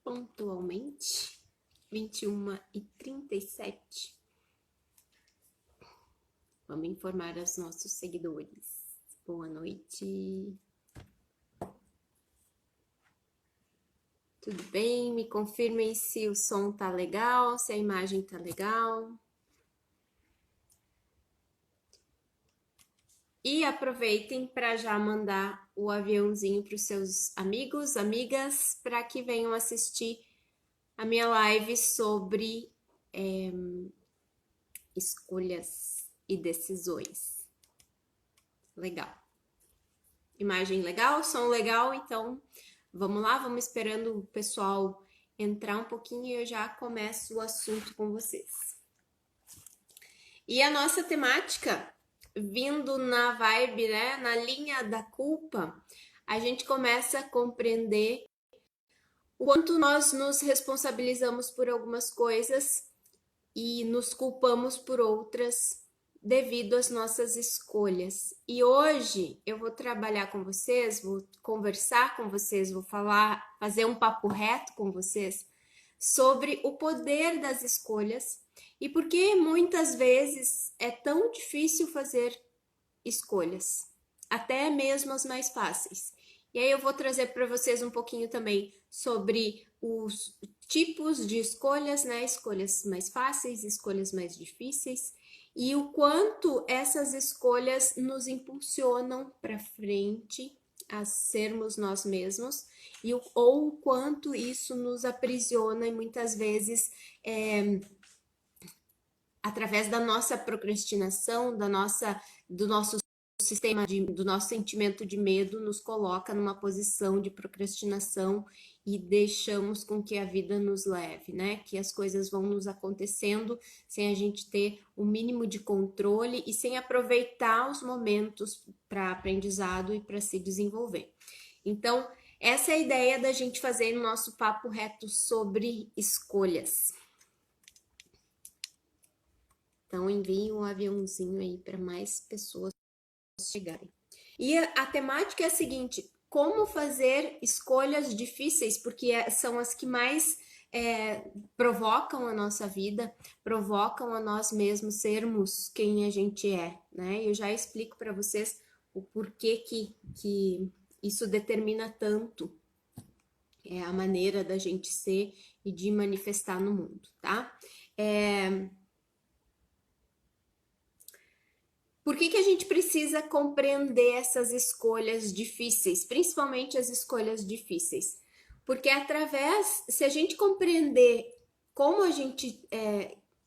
pontualmente, 21h37. Vamos informar aos nossos seguidores. Boa noite. Tudo bem? Me confirmem se o som tá legal, se a imagem tá legal. E aproveitem para já mandar o aviãozinho para os seus amigos, amigas, para que venham assistir a minha live sobre escolhas e decisões. Legal. Imagem legal, som legal, então vamos lá, vamos esperando o pessoal entrar um pouquinho e eu já começo o assunto com vocês. E a nossa temática, vindo na vibe, né, na linha da culpa, a gente começa a compreender o quanto nós nos responsabilizamos por algumas coisas e nos culpamos por outras devido às nossas escolhas. E hoje eu vou trabalhar com vocês, vou conversar com vocês, vou fazer um papo reto com vocês sobre o poder das escolhas e por que muitas vezes é tão difícil fazer escolhas, até mesmo as mais fáceis. E aí eu vou trazer para vocês um pouquinho também sobre os tipos de escolhas, né? Escolhas mais fáceis, escolhas mais difíceis, e o quanto essas escolhas nos impulsionam para frente a sermos nós mesmos, ou o quanto isso nos aprisiona e muitas vezes através da nossa procrastinação, do nosso sistema do nosso sentimento de medo, nos coloca numa posição de procrastinação e deixamos com que a vida nos leve, né? Que as coisas vão nos acontecendo sem a gente ter o mínimo de controle e sem aproveitar os momentos para aprendizado e para se desenvolver. Então, essa é a ideia da gente fazer no nosso papo reto sobre escolhas. Então, enviem um aviãozinho aí para mais pessoas chegarem. E a temática é a seguinte: como fazer escolhas difíceis, porque são as que mais provocam a nossa vida, provocam a nós mesmos sermos quem a gente é, né? Eu já explico para vocês o porquê que isso determina tanto a maneira da gente ser e de manifestar no mundo, tá? Por que a gente precisa compreender essas escolhas difíceis, principalmente as escolhas difíceis? Porque se a gente compreender como a gente,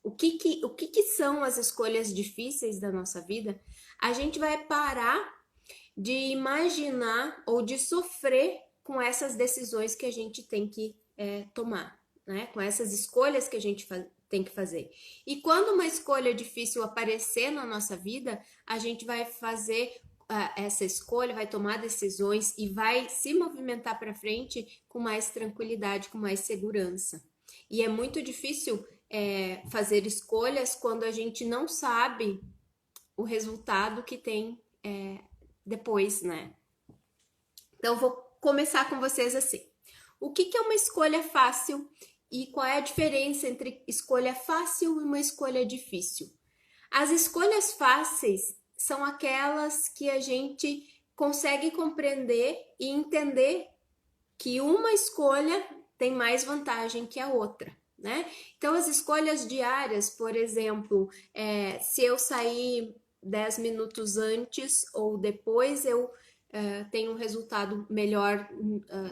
o que são as escolhas difíceis da nossa vida, a gente vai parar de imaginar ou de sofrer com essas decisões que a gente tem que tomar, né? Com essas escolhas que a gente tem que fazer. E quando uma escolha difícil aparecer na nossa vida, a gente vai fazer essa escolha, vai tomar decisões e vai se movimentar para frente com mais tranquilidade, com mais segurança. E é muito difícil fazer escolhas quando a gente não sabe o resultado que tem depois, né? Então, vou começar com vocês assim. O que é uma escolha fácil e qual é a diferença entre escolha fácil e uma escolha difícil? As escolhas fáceis são aquelas que a gente consegue compreender e entender que uma escolha tem mais vantagem que a outra, né? Então, as escolhas diárias, por exemplo, se eu sair 10 minutos antes ou depois, eu tenho um resultado melhor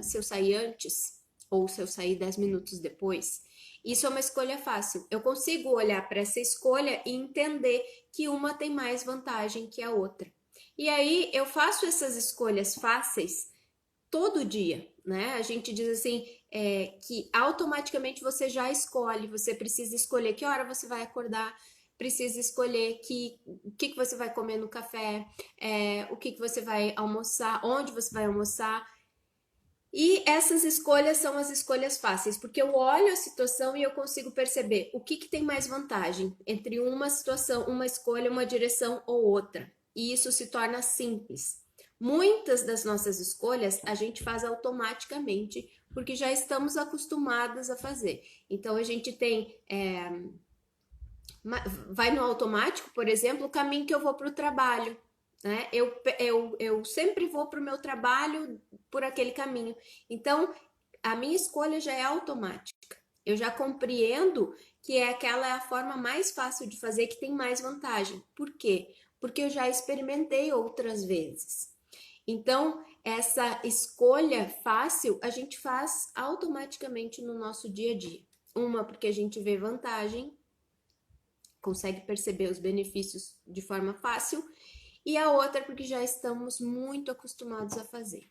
se eu sair antes ou se eu sair 10 minutos depois. Isso é uma escolha fácil. Eu consigo olhar para essa escolha e entender que uma tem mais vantagem que a outra. E aí eu faço essas escolhas fáceis todo dia, né? A gente diz assim, que automaticamente você já escolhe, você precisa escolher que hora você vai acordar, precisa escolher o que você vai comer no café, o que você vai almoçar, onde você vai almoçar. E essas escolhas são as escolhas fáceis, porque eu olho a situação e eu consigo perceber o que tem mais vantagem entre uma situação, uma escolha, uma direção ou outra. E isso se torna simples. Muitas das nossas escolhas a gente faz automaticamente, porque já estamos acostumadas a fazer. Então a gente tem, vai no automático, por exemplo, o caminho que eu vou para o trabalho. Né? Eu sempre vou para o meu trabalho por aquele caminho. Então, a minha escolha já é automática. Eu já compreendo que aquela é a forma mais fácil de fazer, que tem mais vantagem. Por quê? Porque eu já experimentei outras vezes. Então, essa escolha fácil a gente faz automaticamente no nosso dia a dia. Uma, porque a gente vê vantagem, consegue perceber os benefícios de forma fácil, e a outra porque já estamos muito acostumados a fazer.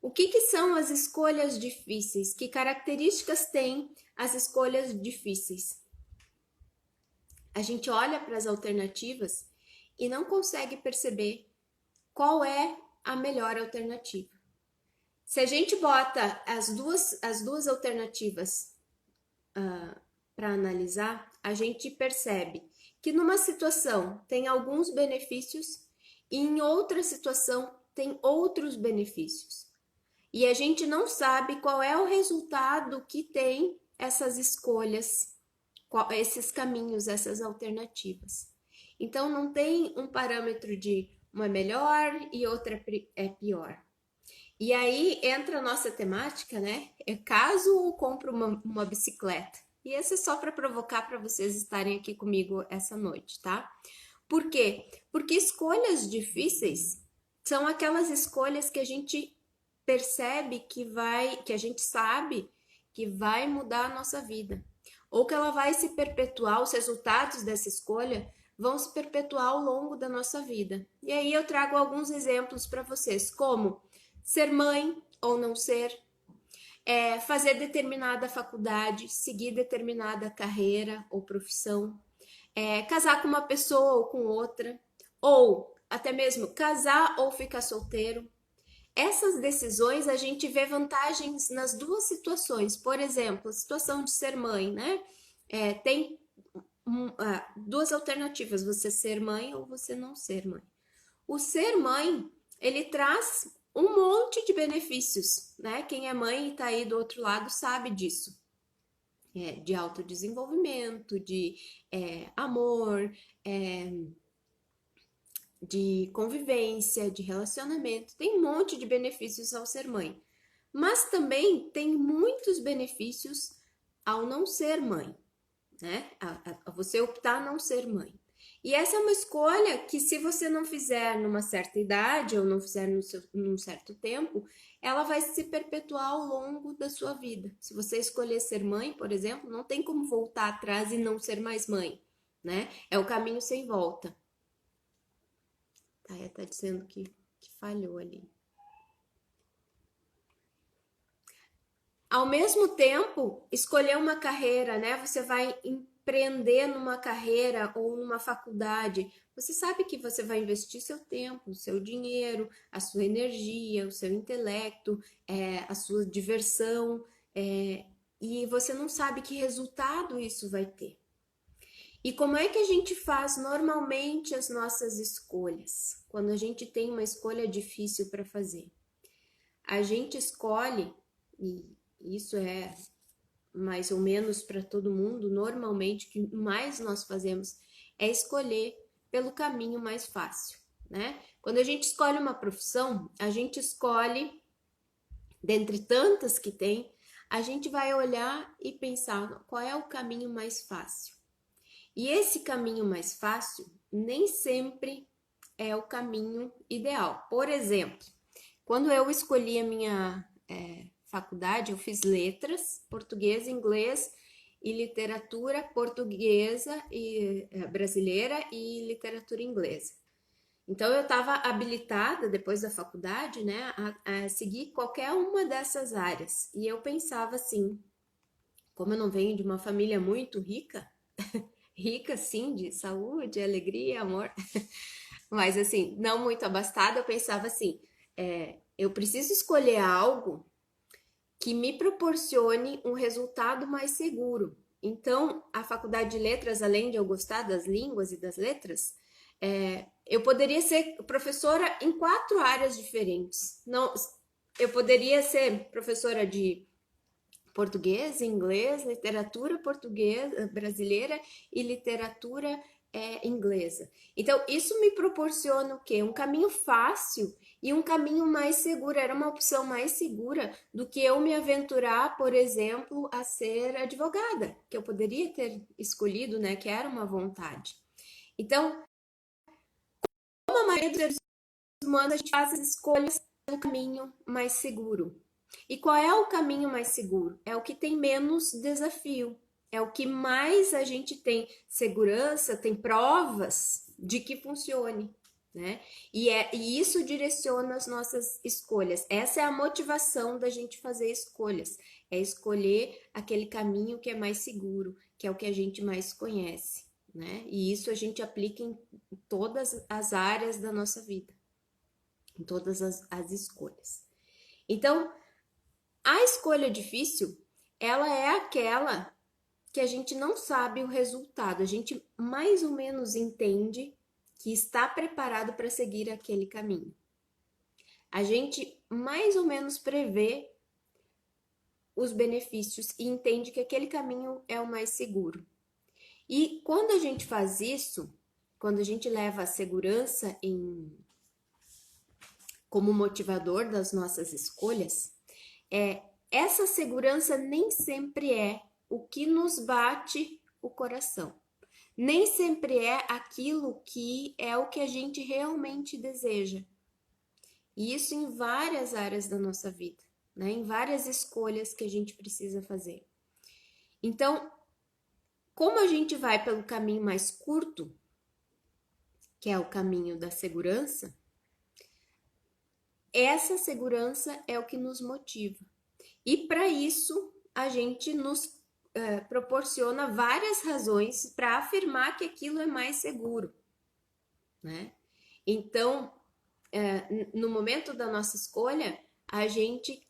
O que são as escolhas difíceis? Que características têm as escolhas difíceis? A gente olha para as alternativas e não consegue perceber qual é a melhor alternativa. Se a gente bota as duas alternativas para analisar, a gente percebe que numa situação tem alguns benefícios e em outra situação tem outros benefícios. E a gente não sabe qual é o resultado que tem essas escolhas, esses caminhos, essas alternativas. Então não tem um parâmetro de uma é melhor e outra é pior. E aí entra a nossa temática, né? É caso eu compro uma bicicleta. E esse é só para provocar para vocês estarem aqui comigo essa noite, tá? Por quê? Porque escolhas difíceis são aquelas escolhas que a gente percebe que a gente sabe que vai mudar a nossa vida, ou que ela vai se perpetuar, os resultados dessa escolha vão se perpetuar ao longo da nossa vida. E aí eu trago alguns exemplos para vocês, como ser mãe ou não ser, fazer determinada faculdade, seguir determinada carreira ou profissão, casar com uma pessoa ou com outra, ou até mesmo casar ou ficar solteiro. Essas decisões a gente vê vantagens nas duas situações. Por exemplo, a situação de ser mãe, né? Tem duas alternativas: você ser mãe ou você não ser mãe. O ser mãe, ele traz um monte de benefícios, né? Quem é mãe e tá aí do outro lado sabe disso. De autodesenvolvimento, de amor, de convivência, de relacionamento. Tem um monte de benefícios ao ser mãe. Mas também tem muitos benefícios ao não ser mãe, né? A você optar não ser mãe. E essa é uma escolha que, se você não fizer numa certa idade ou não fizer num certo tempo, ela vai se perpetuar ao longo da sua vida. Se você escolher ser mãe, por exemplo, não tem como voltar atrás e não ser mais mãe, né? É o caminho sem volta. Tá dizendo que falhou ali. Ao mesmo tempo, escolher uma carreira, né? Você vai empreender numa carreira ou numa faculdade. Você sabe que você vai investir seu tempo, seu dinheiro, a sua energia, o seu intelecto, a sua diversão, e você não sabe que resultado isso vai ter. E como é que a gente faz normalmente as nossas escolhas? Quando a gente tem uma escolha difícil para fazer. A gente escolhe, e isso é mais ou menos para todo mundo, normalmente o que mais nós fazemos é escolher pelo caminho mais fácil, né? Quando a gente escolhe uma profissão, a gente escolhe, dentre tantas que tem, a gente vai olhar e pensar qual é o caminho mais fácil. E esse caminho mais fácil nem sempre é o caminho ideal. Por exemplo, quando eu escolhi a minha faculdade, eu fiz letras, português, inglês e literatura portuguesa e brasileira e literatura inglesa. Então eu estava habilitada depois da faculdade, né, a seguir qualquer uma dessas áreas. E eu pensava assim, como eu não venho de uma família muito rica, rica sim, de saúde, alegria, amor, mas assim, não muito abastada, eu pensava assim, eu preciso escolher algo que me proporcione um resultado mais seguro. Então, a faculdade de letras, além de eu gostar das línguas e das letras, Eu poderia ser professora em 4 áreas diferentes. Não, eu poderia ser professora de português, inglês, literatura portuguesa brasileira e literatura inglesa. Então, isso me proporciona o quê? Um caminho fácil e um caminho mais seguro. Era uma opção mais segura do que eu me aventurar, por exemplo, a ser advogada, que eu poderia ter escolhido, né? Que era uma vontade. Então, como a maioria dos seres humanos, a gente faz as escolhas pelo caminho mais seguro. E qual é o caminho mais seguro? É o que tem menos desafio. É o que mais a gente tem segurança, tem provas de que funcione, né? E isso direciona as nossas escolhas. Essa é a motivação da gente fazer escolhas. É escolher aquele caminho que é mais seguro, que é o que a gente mais conhece, né? E isso a gente aplica em todas as áreas da nossa vida, em todas as escolhas. Então, a escolha difícil, ela é aquela que a gente não sabe o resultado, a gente mais ou menos entende que está preparado para seguir aquele caminho. A gente mais ou menos prevê os benefícios e entende que aquele caminho é o mais seguro. E quando a gente faz isso, quando a gente leva a segurança como motivador das nossas escolhas, essa segurança nem sempre é o que nos bate o coração. Nem sempre é aquilo que é o que a gente realmente deseja. E isso em várias áreas da nossa vida, né? Em várias escolhas que a gente precisa fazer. Então, como a gente vai pelo caminho mais curto, que é o caminho da segurança, essa segurança é o que nos motiva. E para isso, a gente nos proporciona várias razões para afirmar que aquilo é mais seguro, né? Então, no momento da nossa escolha, a gente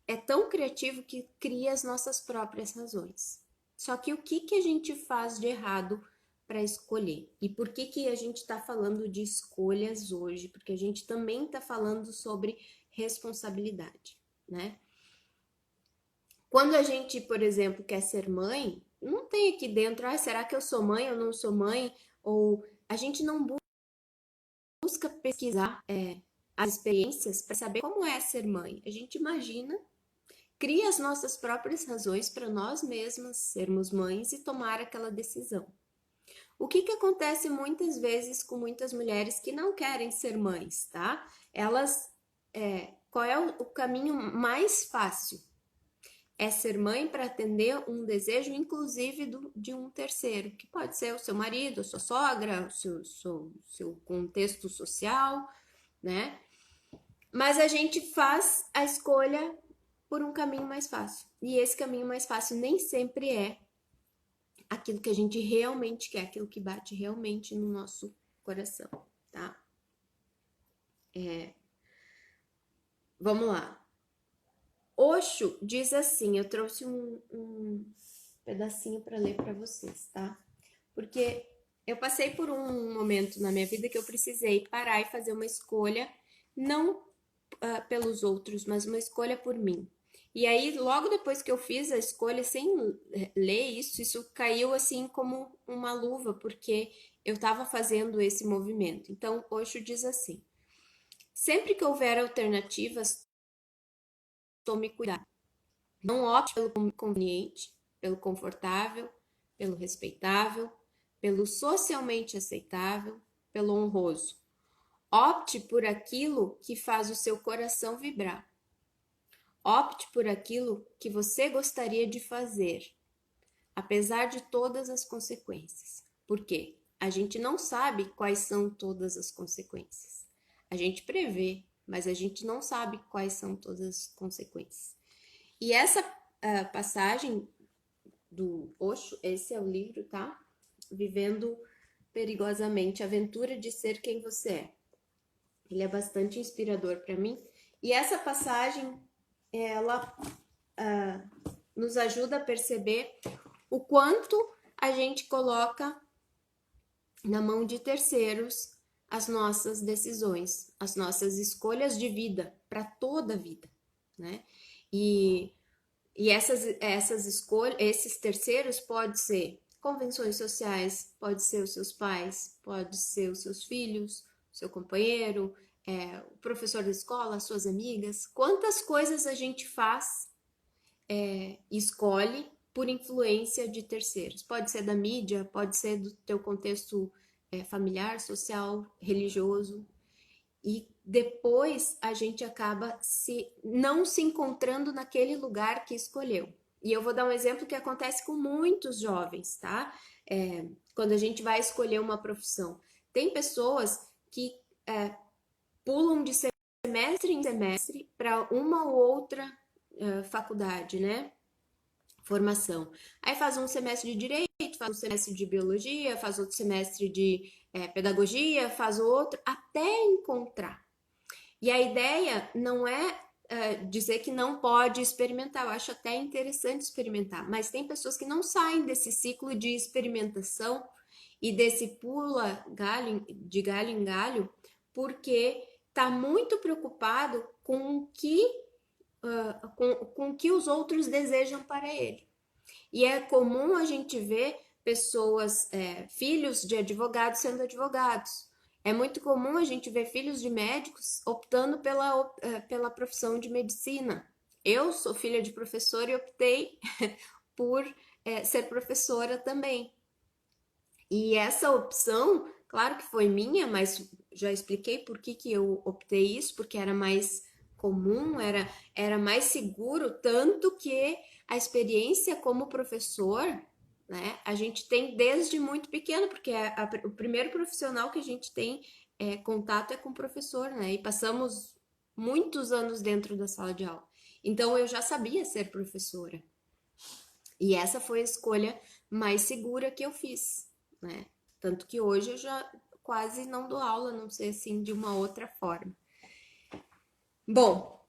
é tão criativo que cria as nossas próprias razões. Só que o que a gente faz de errado para escolher? E por que a gente está falando de escolhas hoje? Porque a gente também está falando sobre responsabilidade, né? Quando a gente, por exemplo, quer ser mãe, não tem aqui dentro, será que eu sou mãe ou não sou mãe? Ou a gente não busca pesquisar as experiências para saber como é ser mãe. A gente imagina, cria as nossas próprias razões para nós mesmas sermos mães e tomar aquela decisão. O que acontece muitas vezes com muitas mulheres que não querem ser mães, tá? Elas, qual é o caminho mais fácil? É ser mãe para atender um desejo, inclusive de um terceiro, que pode ser o seu marido, a sua sogra, o seu contexto social, né? Mas a gente faz a escolha por um caminho mais fácil. E esse caminho mais fácil nem sempre é aquilo que a gente realmente quer, aquilo que bate realmente no nosso coração, tá? Vamos lá. Osho diz assim, eu trouxe um pedacinho para ler para vocês, tá? Porque eu passei por um momento na minha vida que eu precisei parar e fazer uma escolha, não pelos outros, mas uma escolha por mim. E aí, logo depois que eu fiz a escolha, sem ler isso caiu assim como uma luva, porque eu estava fazendo esse movimento. Então, Osho diz assim: sempre que houver alternativas, tome cuidado. Não opte pelo conveniente, pelo confortável, pelo respeitável, pelo socialmente aceitável, pelo honroso. Opte por aquilo que faz o seu coração vibrar. Opte por aquilo que você gostaria de fazer, apesar de todas as consequências. Por quê? A gente não sabe quais são todas as consequências. A gente prevê, mas a gente não sabe quais são todas as consequências. E essa passagem do Osho, esse é o livro, tá? Vivendo Perigosamente, Aventura de Ser Quem Você É. Ele é bastante inspirador para mim. E essa passagem, ela nos ajuda a perceber o quanto a gente coloca na mão de terceiros as nossas decisões, as nossas escolhas de vida para toda a vida, né? E, e essas escolhas, esses terceiros pode ser convenções sociais, pode ser os seus pais, pode ser os seus filhos, seu companheiro, o professor da escola, as suas amigas. Quantas coisas a gente faz, escolhe por influência de terceiros? Pode ser da mídia, pode ser do teu contexto familiar, social, religioso. E depois a gente acaba não se encontrando naquele lugar que escolheu. E eu vou dar um exemplo que acontece com muitos jovens, tá? Quando a gente vai escolher uma profissão. Tem pessoas que pulam de semestre em semestre para uma ou outra faculdade, né? Formação. Aí faz um semestre de direito, faz um semestre de biologia, faz outro semestre de pedagogia, faz outro, até encontrar. E a ideia não é dizer que não pode experimentar, eu acho até interessante experimentar, mas tem pessoas que não saem desse ciclo de experimentação e desse pula galho, de galho em galho, porque está muito preocupado com o que com o que os outros desejam para ele. E é comum a gente ver pessoas, filhos de advogados sendo advogados. É muito comum a gente ver filhos de médicos optando pela profissão de medicina. Eu sou filha de professor e optei por ser professora também. E essa opção, claro que foi minha, mas já expliquei por que eu optei isso, porque era mais comum, era mais seguro, tanto que a experiência como professor, né, a gente tem desde muito pequeno, porque o primeiro profissional que a gente tem contato é com o professor, né, e passamos muitos anos dentro da sala de aula. Então eu já sabia ser professora. E essa foi a escolha mais segura que eu fiz, né? Tanto que hoje eu já quase não dou aula, não sei assim, de uma outra forma. Bom,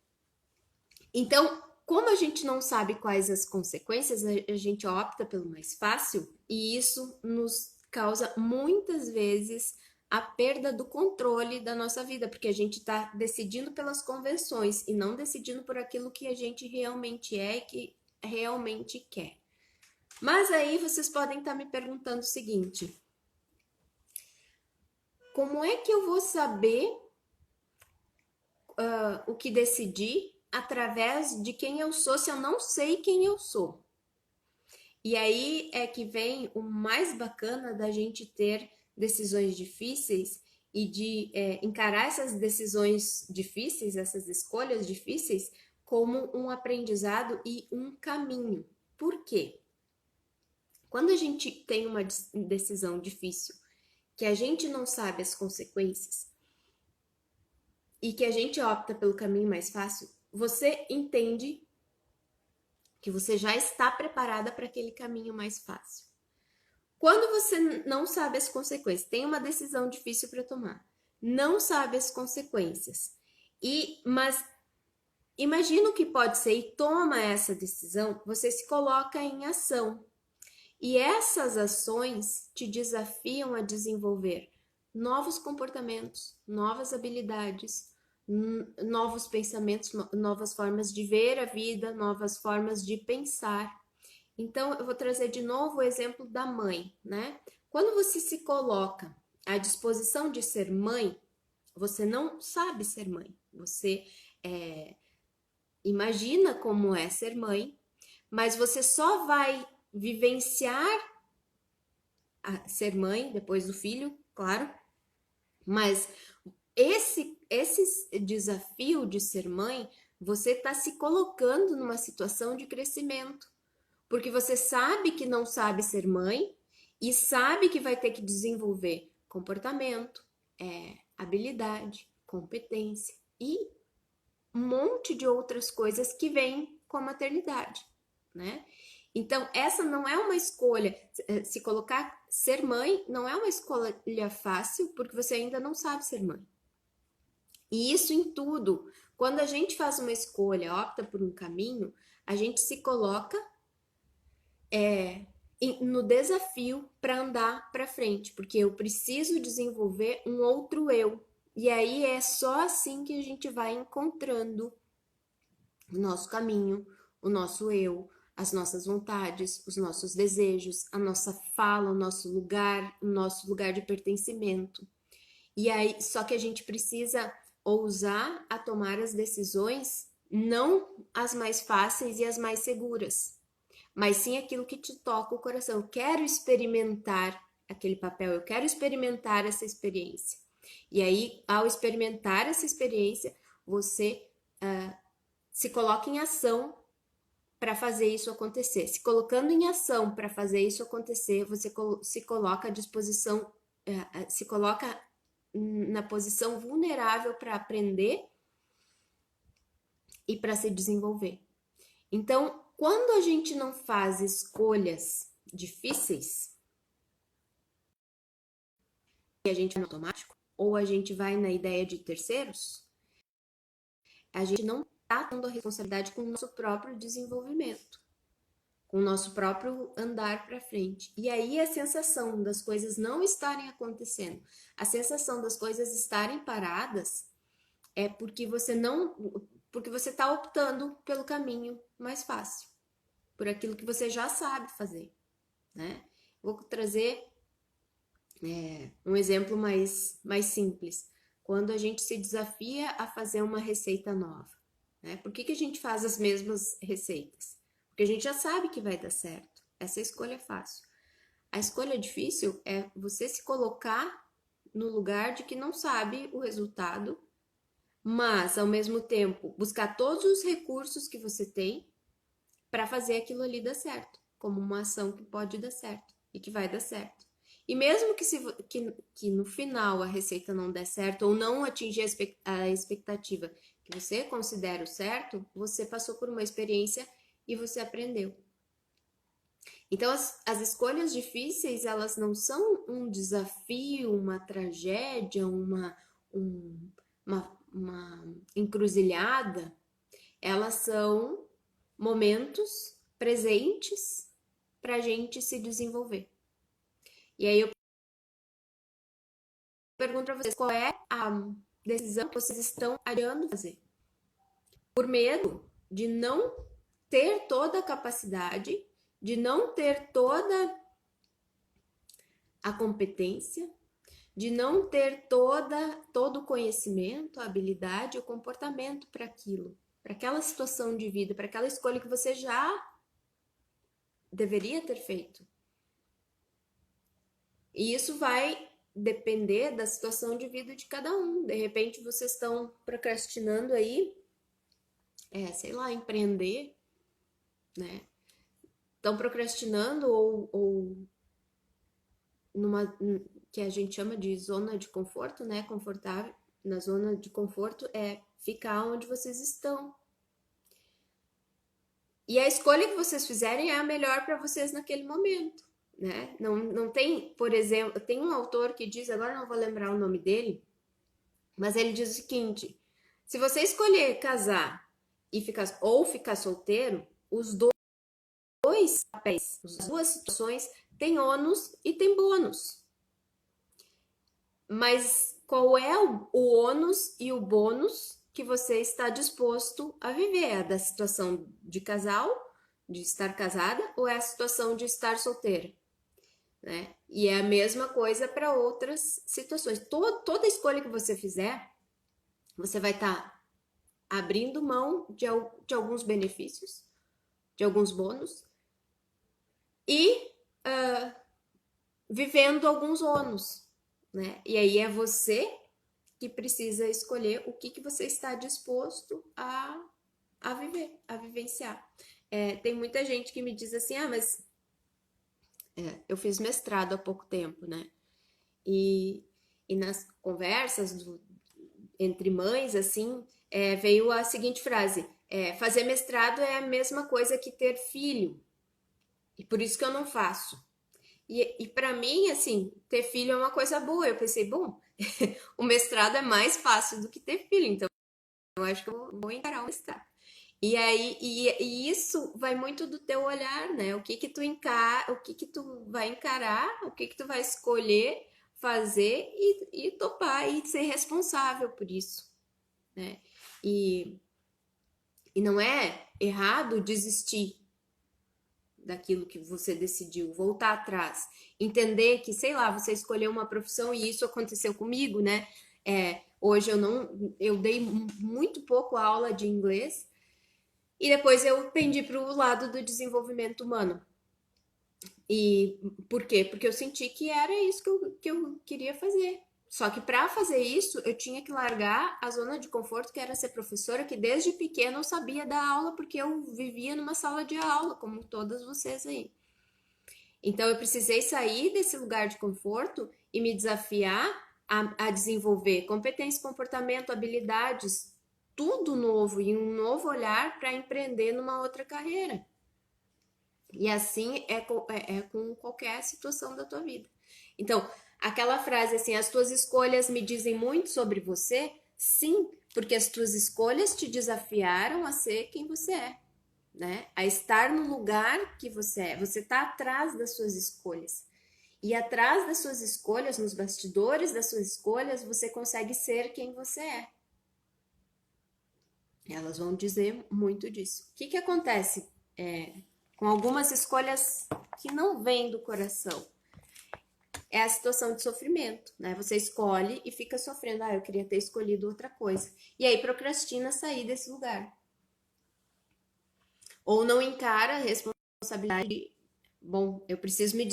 então, como a gente não sabe quais as consequências, a gente opta pelo mais fácil e isso nos causa muitas vezes a perda do controle da nossa vida, porque a gente está decidindo pelas convenções e não decidindo por aquilo que a gente realmente é e que realmente quer. Mas aí vocês podem estar me perguntando o seguinte: como é que eu vou saber o que decidir através de quem eu sou se eu não sei quem eu sou? E aí é que vem o mais bacana da gente ter decisões difíceis e de encarar essas decisões difíceis, essas escolhas difíceis, como um aprendizado e um caminho. Por quê? Quando a gente tem uma decisão difícil, que a gente não sabe as consequências e que a gente opta pelo caminho mais fácil, você entende que você já está preparada para aquele caminho mais fácil. Quando você não sabe as consequências, tem uma decisão difícil para tomar, não sabe as consequências, mas imagina o que pode ser e toma essa decisão, você se coloca em ação. E essas ações te desafiam a desenvolver novos comportamentos, novas habilidades, novos pensamentos, novas formas de ver a vida, novas formas de pensar. Então, eu vou trazer de novo o exemplo da mãe, né? Quando você se coloca à disposição de ser mãe, você não sabe ser mãe. Você imagina como é ser mãe, mas você só vai vivenciar a ser mãe depois do filho, claro. Mas esse desafio de ser mãe, você está se colocando numa situação de crescimento, porque você sabe que não sabe ser mãe e sabe que vai ter que desenvolver comportamento, habilidade, competência e um monte de outras coisas que vêm com a maternidade, né? Então, essa não é uma escolha. Se colocar ser mãe não é uma escolha fácil, porque você ainda não sabe ser mãe. E isso em tudo. Quando a gente faz uma escolha, opta por um caminho, a gente se coloca no desafio para andar para frente, porque eu preciso desenvolver um outro eu. E aí é só assim que a gente vai encontrando o nosso caminho, o nosso eu, as nossas vontades, os nossos desejos, a nossa fala, o nosso lugar de pertencimento. E aí, só que a gente precisa ousar a tomar as decisões, não as mais fáceis e as mais seguras, mas sim aquilo que te toca o coração. Eu quero experimentar aquele papel, eu quero experimentar essa experiência. E aí, ao experimentar essa experiência, você se coloca em ação para fazer isso acontecer. Se colocando em ação para fazer isso acontecer, você se coloca à disposição, se coloca na posição vulnerável para aprender e para se desenvolver. Então, quando a gente não faz escolhas difíceis, e a gente vai no automático, ou a gente vai na ideia de terceiros, a gente não está tendo a responsabilidade com o nosso próprio desenvolvimento, com o nosso próprio andar para frente. E aí a sensação das coisas não estarem acontecendo, a sensação das coisas estarem paradas, é porque você está optando pelo caminho mais fácil, por aquilo que você já sabe fazer, né? Vou trazer um exemplo mais simples. Quando a gente se desafia a fazer uma receita nova, né? Por que a gente faz as mesmas receitas? Porque a gente já sabe que vai dar certo. Essa escolha é fácil. A escolha difícil é você se colocar no lugar de que não sabe o resultado, mas, ao mesmo tempo, buscar todos os recursos que você tem para fazer aquilo ali dar certo, como uma ação que pode dar certo e que vai dar certo. E mesmo que no final a receita não der certo ou não atingir a expectativa que você considera o certo, você passou por uma experiência e você aprendeu. Então, as escolhas difíceis, elas não são um desafio, uma tragédia, uma encruzilhada, elas são momentos presentes para a gente se desenvolver. E aí eu pergunto para vocês, qual é a decisão que vocês estão adiando fazer? Por medo de não ter toda a capacidade, de não ter toda a competência, de não ter todo o conhecimento, a habilidade, o comportamento para aquilo, para aquela situação de vida, para aquela escolha que você já deveria ter feito. E isso vai depender da situação de vida de cada um. De repente vocês estão procrastinando aí, sei lá, empreender, né? Estão procrastinando ou numa que a gente chama de zona de conforto, né? Confortável. Na zona de conforto é ficar onde vocês estão. E a escolha que vocês fizerem é a melhor para vocês naquele momento, né? Não tem, por exemplo, tem um autor que diz, agora não vou lembrar o nome dele, mas ele diz o seguinte: se você escolher casar e ficar solteiro, os dois papéis, as duas situações têm ônus e tem bônus. Mas qual é o ônus e o bônus que você está disposto a viver? É da situação de casal, de estar casada, ou é a situação de estar solteira? Né? E é a mesma coisa para outras situações. Toda escolha que você fizer, você vai estar abrindo mão de alguns benefícios, de alguns bônus, e vivendo alguns ônus, né? E aí é você que precisa escolher o que você está disposto a viver, a vivenciar. Tem muita gente que me diz assim, mas eu fiz mestrado há pouco tempo, né? E nas conversas entre mães, assim, veio a seguinte frase: fazer mestrado é a mesma coisa que ter filho, e por isso que eu não faço. E para mim, assim, ter filho é uma coisa boa. Eu pensei, bom, o mestrado é mais fácil do que ter filho, então eu acho que eu vou encarar o mestrado. E aí, e isso vai muito do teu olhar, né? O que que tu encara, o que que tu vai encarar, o que que tu vai escolher fazer e topar e ser responsável por isso, né? E, e não é errado desistir daquilo que você decidiu, voltar atrás, entender que, sei lá, você escolheu uma profissão e isso aconteceu comigo, né? Hoje eu dei muito pouco aula de inglês e depois eu pendi para o lado do desenvolvimento humano. E por quê? Porque eu senti que era isso que eu queria fazer. Só que para fazer isso, eu tinha que largar a zona de conforto, que era ser professora, que desde pequena eu sabia dar aula, porque eu vivia numa sala de aula, como todas vocês aí. Então, eu precisei sair desse lugar de conforto e me desafiar a desenvolver competência, comportamento, habilidades, tudo novo e um novo olhar para empreender numa outra carreira. E assim é com qualquer situação da tua vida. Então, aquela frase assim, as tuas escolhas me dizem muito sobre você, sim, porque as tuas escolhas te desafiaram a ser quem você é, né? A estar no lugar que você é. Você está atrás das suas escolhas. E atrás das suas escolhas, nos bastidores das suas escolhas, você consegue ser quem você é. Elas vão dizer muito disso. O que que acontece com algumas escolhas que não vêm do coração? É a situação de sofrimento, né? Você escolhe e fica sofrendo. Ah, eu queria ter escolhido outra coisa. E aí procrastina sair desse lugar. Ou não encara a responsabilidade. Bom, eu preciso me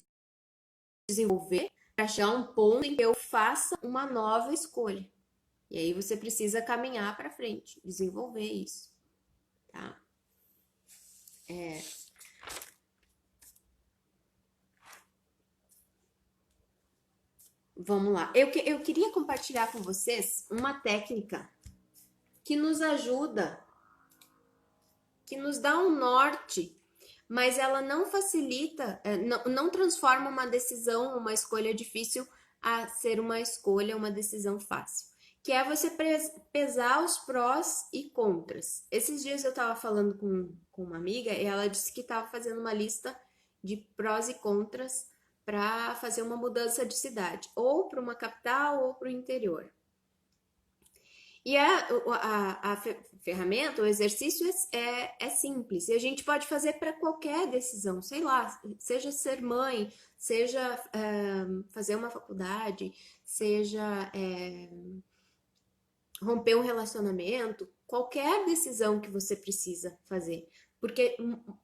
desenvolver para chegar a um ponto em que eu faça uma nova escolha. E aí você precisa caminhar para frente, desenvolver isso, tá? Vamos lá. Eu queria compartilhar com vocês uma técnica que nos ajuda, que nos dá um norte, mas ela não facilita, não transforma uma decisão, uma escolha difícil a ser uma escolha, uma decisão fácil. Que é você pesar os prós e contras. Esses dias eu estava falando com uma amiga e ela disse que estava fazendo uma lista de prós e contras para fazer uma mudança de cidade, ou para uma capital ou para o interior. E a ferramenta, o exercício é simples. E a gente pode fazer para qualquer decisão, sei lá, seja ser mãe, seja fazer uma faculdade, seja romper um relacionamento, qualquer decisão que você precisa fazer. Porque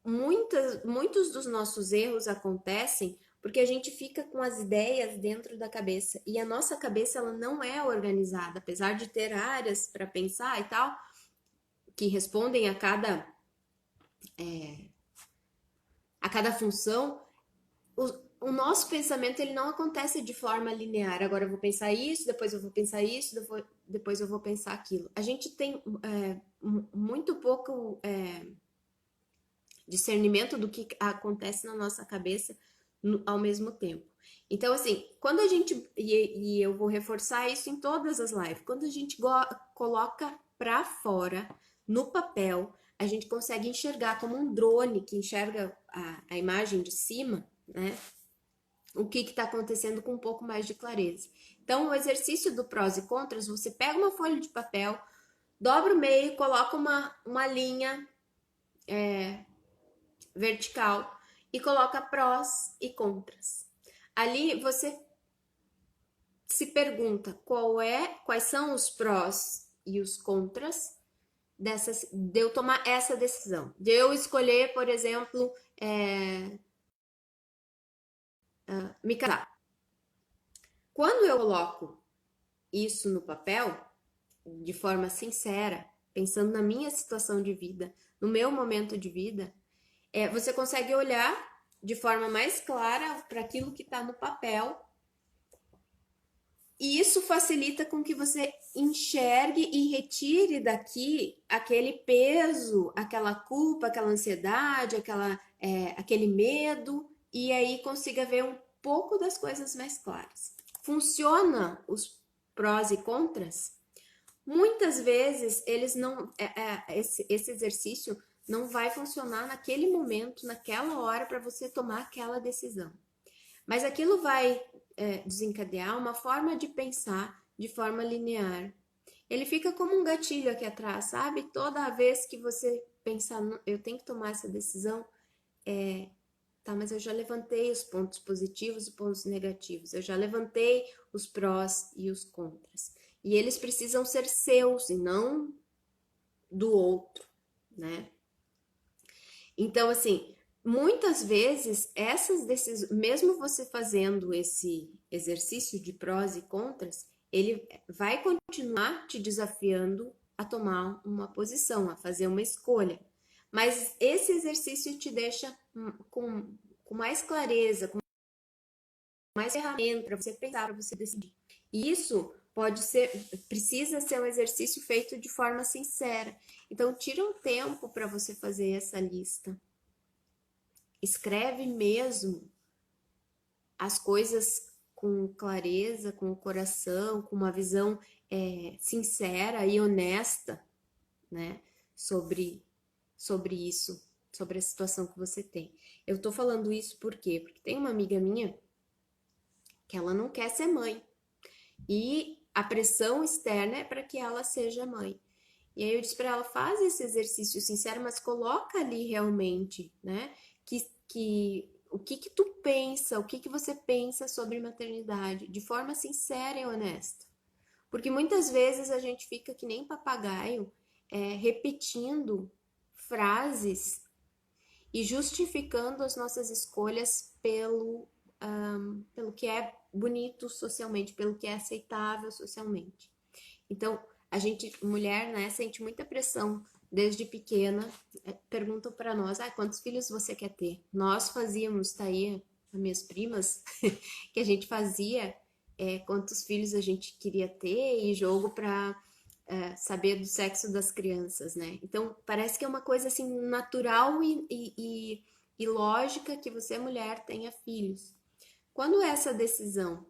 muitos dos nossos erros acontecem porque a gente fica com as ideias dentro da cabeça e a nossa cabeça ela não é organizada, apesar de ter áreas para pensar e tal, que respondem a cada função, o nosso pensamento ele não acontece de forma linear. Agora eu vou pensar isso, depois eu vou pensar isso, depois eu vou pensar aquilo. A gente tem muito pouco discernimento do que acontece na nossa cabeça ao mesmo tempo. Então, assim, quando a gente, e eu vou reforçar isso em todas as lives, quando a gente coloca para fora, no papel, a gente consegue enxergar como um drone que enxerga a imagem de cima, né? O que está acontecendo com um pouco mais de clareza. Então, o exercício do prós e contras, você pega uma folha de papel, dobra o meio, coloca uma linha vertical e coloca prós e contras. Ali você se pergunta quais são os prós e os contras de eu tomar essa decisão. De eu escolher, por exemplo, me casar. Quando eu coloco isso no papel, de forma sincera, pensando na minha situação de vida, no meu momento de vida, você consegue olhar de forma mais clara para aquilo que está no papel e isso facilita com que você enxergue e retire daqui aquele peso, aquela culpa, aquela ansiedade, aquele medo e aí consiga ver um pouco das coisas mais claras. Funciona os prós e contras Muitas vezes eles não, esse exercício não vai funcionar naquele momento, naquela hora para você tomar aquela decisão. Mas aquilo vai desencadear uma forma de pensar de forma linear. Ele fica como um gatilho aqui atrás, sabe? Toda vez que você pensar, eu tenho que tomar essa decisão, tá, mas eu já levantei os pontos positivos e pontos negativos, eu já levantei os prós e os contras. E eles precisam ser seus e não do outro, né? Então, assim, muitas vezes essas decisões, mesmo você fazendo esse exercício de prós e contras, ele vai continuar te desafiando a tomar uma posição, a fazer uma escolha. Mas esse exercício te deixa com mais clareza, com mais ferramenta para você pensar, para você decidir. E isso precisa ser um exercício feito de forma sincera. Então, tira um tempo para você fazer essa lista. Escreve mesmo as coisas com clareza, com o coração, com uma visão sincera e honesta, né? Sobre isso, sobre a situação que você tem. Eu tô falando isso por quê? Porque tem uma amiga minha que ela não quer ser mãe. E a pressão externa é para que ela seja mãe. E aí eu disse para ela, faz esse exercício sincero, mas coloca ali realmente, né? O que tu pensa, o que você pensa sobre maternidade, de forma sincera e honesta. Porque muitas vezes a gente fica que nem papagaio, repetindo frases e justificando as nossas escolhas pelo que é bonito socialmente, pelo que é aceitável socialmente. Então, a gente, mulher, né, sente muita pressão desde pequena. Perguntam para nós, quantos filhos você quer ter? Nós fazíamos, tá aí, as minhas primas, que a gente fazia quantos filhos a gente queria ter e jogo para saber do sexo das crianças, né? Então, parece que é uma coisa assim natural e lógica que você, mulher, tenha filhos. Quando essa decisão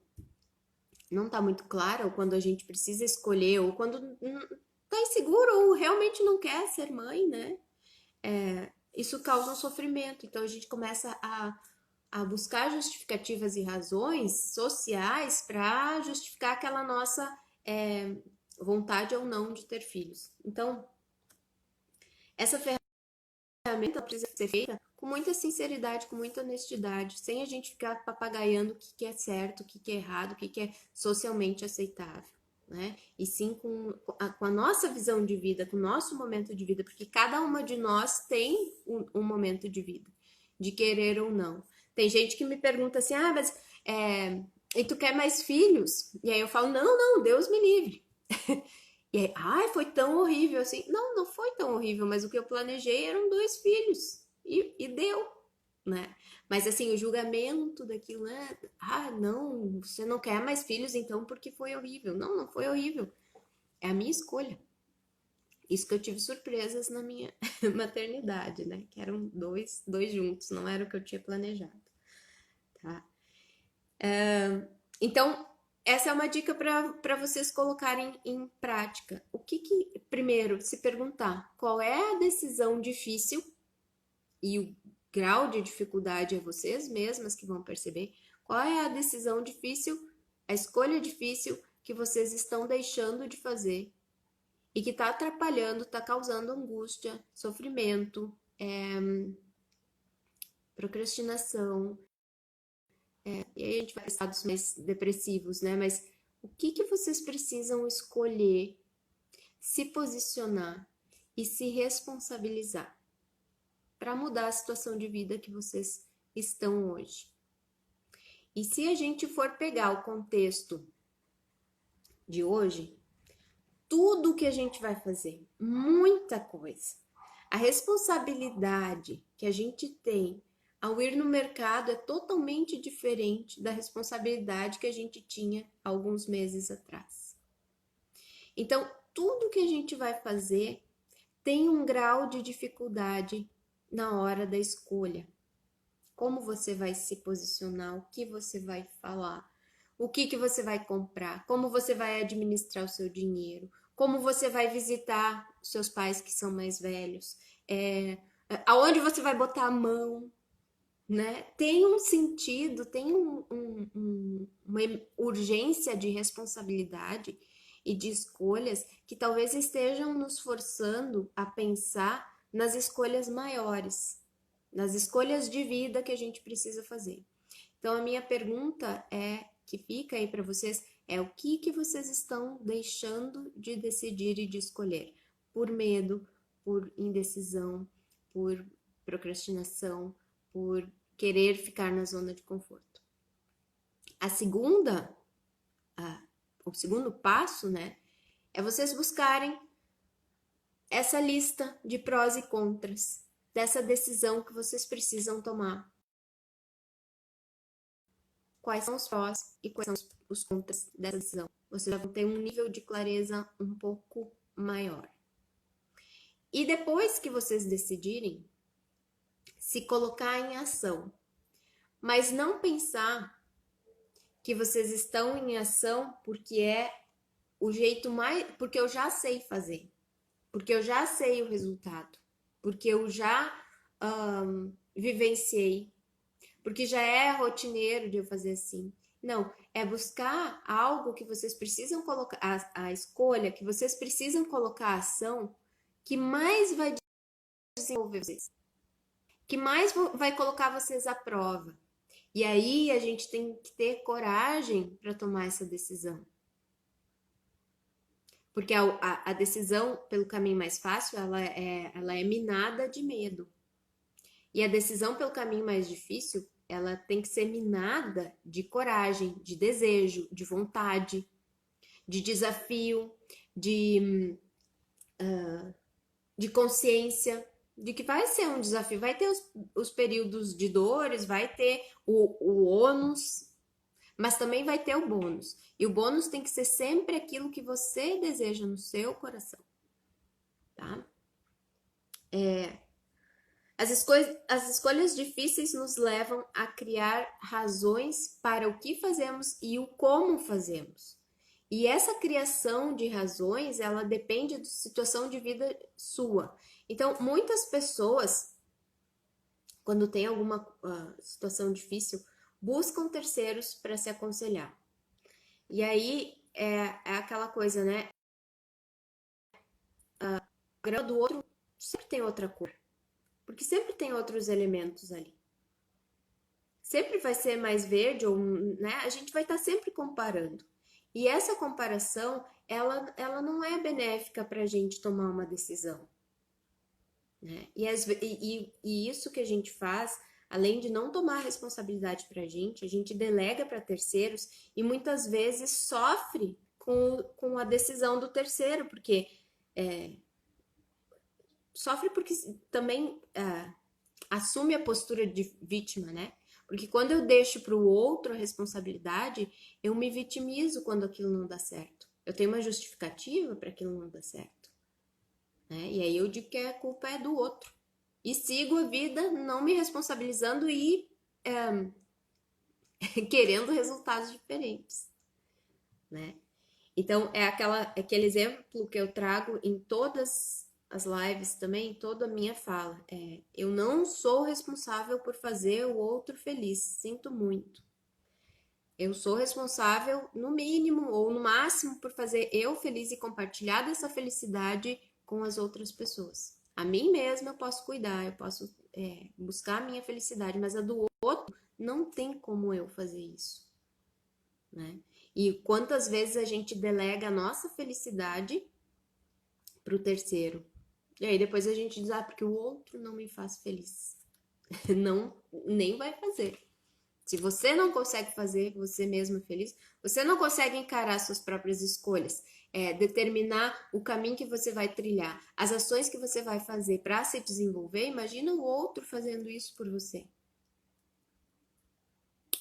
não está muito clara, ou quando a gente precisa escolher, ou quando está inseguro, ou realmente não quer ser mãe, né? Isso causa um sofrimento. Então a gente começa a buscar justificativas e razões sociais para justificar aquela nossa vontade ou não de ter filhos. Então, essa ferramenta precisa ser feita com muita sinceridade, com muita honestidade, sem a gente ficar papagaiando o que é certo, o que é errado, o que é socialmente aceitável, né? E sim com a nossa visão de vida, com o nosso momento de vida, porque cada uma de nós tem um momento de vida, de querer ou não. Tem gente que me pergunta assim, mas e tu quer mais filhos? E aí eu falo, não, Deus me livre. E aí, foi tão horrível assim. Não, não foi tão horrível, mas o que eu planejei eram 2 filhos. E deu, né? Mas assim, o julgamento daquilo, né? Não, você não quer mais filhos então porque foi horrível. Não, não foi horrível. É a minha escolha. Isso que eu tive surpresas na minha maternidade, né? Que eram dois juntos, não era o que eu tinha planejado, tá? Então, essa é uma dica para vocês colocarem em prática. Primeiro, se perguntar qual é a decisão difícil e o grau de dificuldade é vocês mesmas que vão perceber. Qual é a decisão difícil, a escolha difícil que vocês estão deixando de fazer e que está atrapalhando, está causando angústia, sofrimento, procrastinação. E aí a gente vai para estados mais depressivos, né? Mas o que vocês precisam escolher, se posicionar e se responsabilizar para mudar a situação de vida que vocês estão hoje? E se a gente for pegar o contexto de hoje, tudo que a gente vai fazer, muita coisa, a responsabilidade que a gente tem ao ir no mercado é totalmente diferente da responsabilidade que a gente tinha alguns meses atrás. Então, tudo que a gente vai fazer tem um grau de dificuldade na hora da escolha. Como você vai se posicionar, o que você vai falar, o que você vai comprar, como você vai administrar o seu dinheiro, como você vai visitar seus pais que são mais velhos, aonde você vai botar a mão, né? Tem um sentido, tem uma urgência de responsabilidade e de escolhas que talvez estejam nos forçando a pensar nas escolhas maiores, nas escolhas de vida que a gente precisa fazer. Então, a minha pergunta que fica aí para vocês é o que vocês estão deixando de decidir e de escolher? Por medo, por indecisão, por procrastinação, por querer ficar na zona de conforto. O segundo passo, né, é vocês buscarem essa lista de prós e contras dessa decisão que vocês precisam tomar. Quais são os prós e quais são os contras dessa decisão? Vocês vão ter um nível de clareza um pouco maior. E depois que vocês decidirem, se colocar em ação. Mas não pensar que vocês estão em ação porque é o jeito mais... porque eu já sei fazer. Porque eu já sei o resultado. Porque eu já vivenciei. Porque já é rotineiro de eu fazer assim. Não, é buscar algo que vocês precisam colocar, a escolha que vocês precisam colocar a ação que mais vai desenvolver vocês, que mais vai colocar vocês à prova. E aí a gente tem que ter coragem para tomar essa decisão. Porque a decisão pelo caminho mais fácil, ela é minada de medo. E a decisão pelo caminho mais difícil, ela tem que ser minada de coragem, de desejo, de vontade, de desafio, de consciência, de que vai ser um desafio, vai ter os períodos de dores, vai ter o ônus, mas também vai ter o bônus. E o bônus tem que ser sempre aquilo que você deseja no seu coração, tá? As escolhas difíceis nos levam a criar razões para o que fazemos e o como fazemos. E essa criação de razões, ela depende da situação de vida sua. Então, muitas pessoas, quando tem alguma situação difícil, buscam terceiros para se aconselhar. E aí, é aquela coisa, né? A grama do outro sempre tem outra cor. Porque sempre tem outros elementos ali. Sempre vai ser mais verde, ou, né? A gente vai estar sempre comparando. E essa comparação, ela não é benéfica para a gente tomar uma decisão. Né? E isso que a gente faz, além de não tomar responsabilidade para a gente delega para terceiros e muitas vezes sofre com a decisão do terceiro, porque sofre porque também assume a postura de vítima, né? Porque quando eu deixo para o outro a responsabilidade, eu me vitimizo quando aquilo não dá certo. Eu tenho uma justificativa para aquilo não dar certo. Né? E aí eu digo que a culpa é do outro. E sigo a vida não me responsabilizando e querendo resultados diferentes. Né? Então, é aquele exemplo que eu trago em todas as lives também, toda a minha fala. Eu não sou responsável por fazer o outro feliz, sinto muito. Eu sou responsável, no mínimo ou no máximo, por fazer eu feliz e compartilhar dessa felicidade com as outras pessoas. A mim mesma eu posso cuidar, eu posso buscar a minha felicidade, mas a do outro não tem como eu fazer isso. Né? E quantas vezes a gente delega a nossa felicidade para o terceiro? E aí depois a gente diz, porque o outro não me faz feliz. Não, nem vai fazer. Se você não consegue fazer você mesmo feliz, você não consegue encarar suas próprias escolhas, determinar o caminho que você vai trilhar, as ações que você vai fazer para se desenvolver, imagina o outro fazendo isso por você.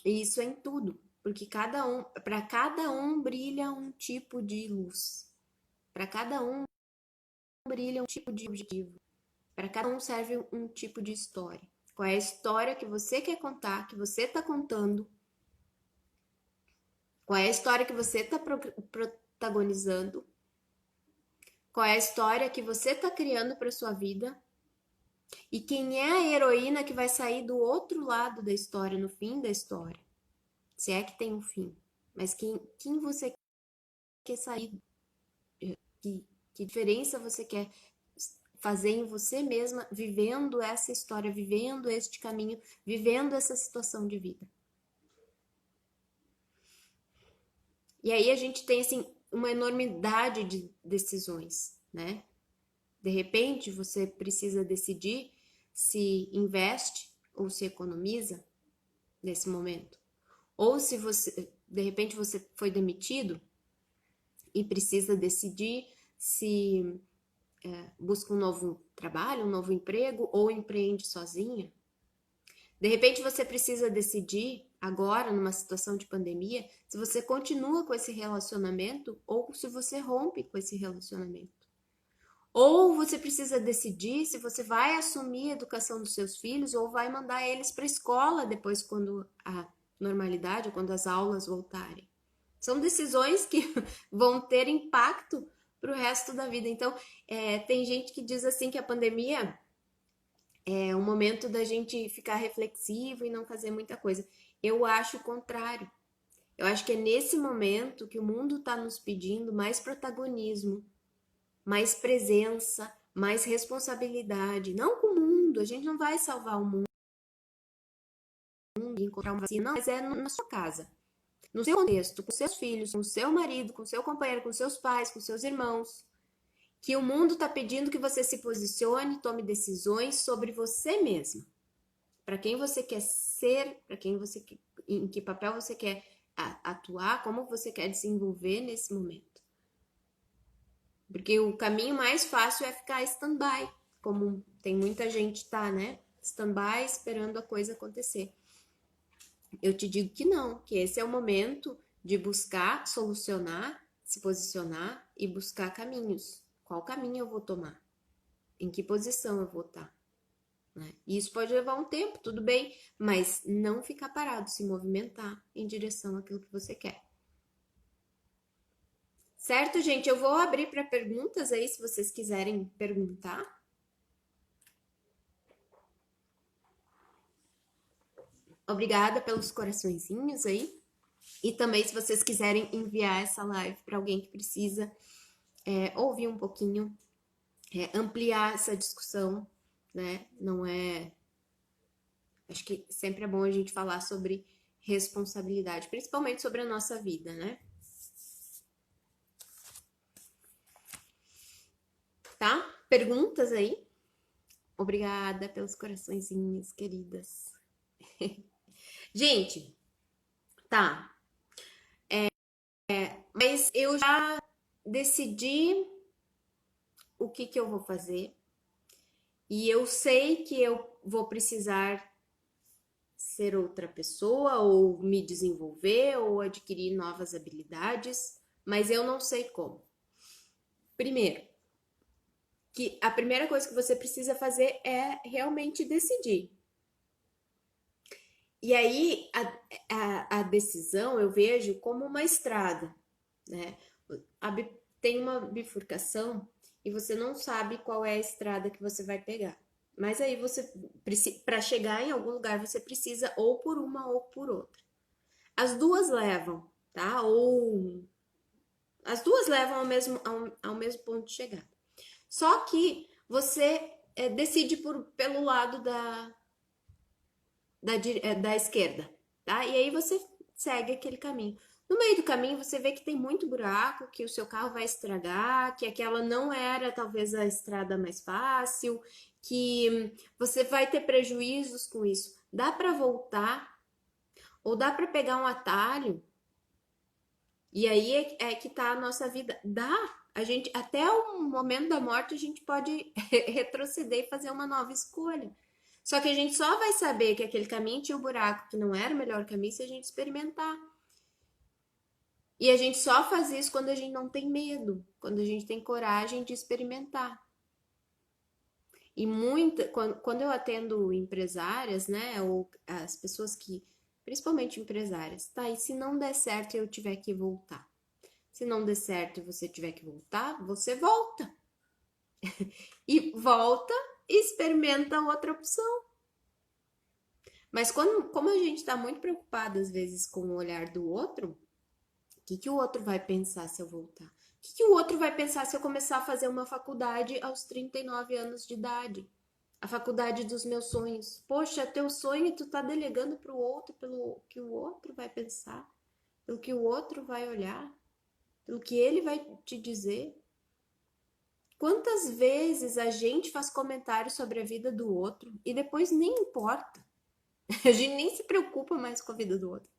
E isso é em tudo, porque para cada um brilha um tipo de luz. Para cada um brilha um tipo de objetivo. Para cada um serve um tipo de história. Qual é a história que você quer contar, que você está contando? Qual é a história que você está protagonizando? qual é a história que você está criando para sua vida e quem é a heroína que vai sair do outro lado da história, no fim da história. Se é que tem um fim. Mas quem você quer sair? Que diferença você quer fazer em você mesma, vivendo essa história, vivendo este caminho, vivendo essa situação de vida. E aí a gente tem, assim, uma enormidade de decisões, né? De repente, você precisa decidir se investe ou se economiza nesse momento. Ou se você, de repente, você foi demitido e precisa decidir se busca um novo trabalho, um novo emprego ou empreende sozinha. De repente você precisa decidir agora, numa situação de pandemia, se você continua com esse relacionamento ou se você rompe com esse relacionamento. Ou você precisa decidir se você vai assumir a educação dos seus filhos ou vai mandar eles para a escola depois quando a normalidade, quando as aulas voltarem. São decisões que vão ter impacto para o resto da vida. Então, tem gente que diz assim que a pandemia é um momento da gente ficar reflexivo e não fazer muita coisa. Eu acho o contrário. Eu acho que é nesse momento que o mundo está nos pedindo mais protagonismo, mais presença, mais responsabilidade. Não com o mundo, a gente não vai salvar o mundo e encontrar uma vacina, não, mas é na sua casa, no seu contexto, com seus filhos, com seu marido, com seu companheiro, com seus pais, com seus irmãos. Que o mundo está pedindo que você se posicione, tome decisões sobre você mesma. Para quem você quer ser, para quem você, em que papel você quer atuar, como você quer desenvolver nesse momento. Porque o caminho mais fácil é ficar stand-by, como tem muita gente tá, né? Stand-by esperando a coisa acontecer. Eu te digo que não, que esse é o momento de buscar solucionar, se posicionar e buscar caminhos. Qual caminho eu vou tomar? Em que posição eu vou estar? Né? E isso pode levar um tempo, tudo bem, mas não ficar parado, se movimentar em direção àquilo que você quer. Certo, gente? Eu vou abrir para perguntas aí, se vocês quiserem perguntar. Obrigada pelos coraçõezinhos aí. E também, se vocês quiserem enviar essa live para alguém que precisa ouvir um pouquinho, ampliar essa discussão, né? Não é. Acho que sempre é bom a gente falar sobre responsabilidade, principalmente sobre a nossa vida, né? Tá? Perguntas aí? Obrigada pelos coraçõezinhos, queridas. Gente, tá. Mas eu já decidi o que eu vou fazer. E eu sei que eu vou precisar ser outra pessoa, ou me desenvolver, ou adquirir novas habilidades, mas eu não sei como. Primeiro, que a primeira coisa que você precisa fazer é realmente decidir. E aí, a decisão eu vejo como uma estrada, né? Tem uma bifurcação e você não sabe qual é a estrada que você vai pegar. Mas aí você, para chegar em algum lugar, você precisa ou por uma ou por outra. As duas levam, tá? Ou as duas levam ao mesmo ponto de chegada. Só que você decide pelo lado da esquerda, tá? E aí você segue aquele caminho. No meio do caminho você vê que tem muito buraco, que o seu carro vai estragar, que aquela não era talvez a estrada mais fácil, que você vai ter prejuízos com isso. Dá para voltar ou dá para pegar um atalho? E aí é que tá a nossa vida. Dá. A gente até o momento da morte a gente pode retroceder e fazer uma nova escolha. Só que a gente só vai saber que aquele caminho tinha um buraco que não era o melhor caminho se a gente experimentar. E a gente só faz isso quando a gente não tem medo, quando a gente tem coragem de experimentar. E quando eu atendo empresárias, né, ou as pessoas que, principalmente empresárias, tá, e se não der certo e eu tiver que voltar? Se não der certo e você tiver que voltar, você volta. e volta e experimenta outra opção. Mas como a gente está muito preocupado às vezes com o olhar do outro, o que o outro vai pensar se eu voltar? O que o outro vai pensar se eu começar a fazer uma faculdade aos 39 anos de idade? A faculdade dos meus sonhos. Poxa, teu sonho tu tá delegando pro outro, pelo que o outro vai pensar, pelo que o outro vai olhar, pelo que ele vai te dizer. Quantas vezes a gente faz comentários sobre a vida do outro e depois nem importa. A gente nem se preocupa mais com a vida do outro.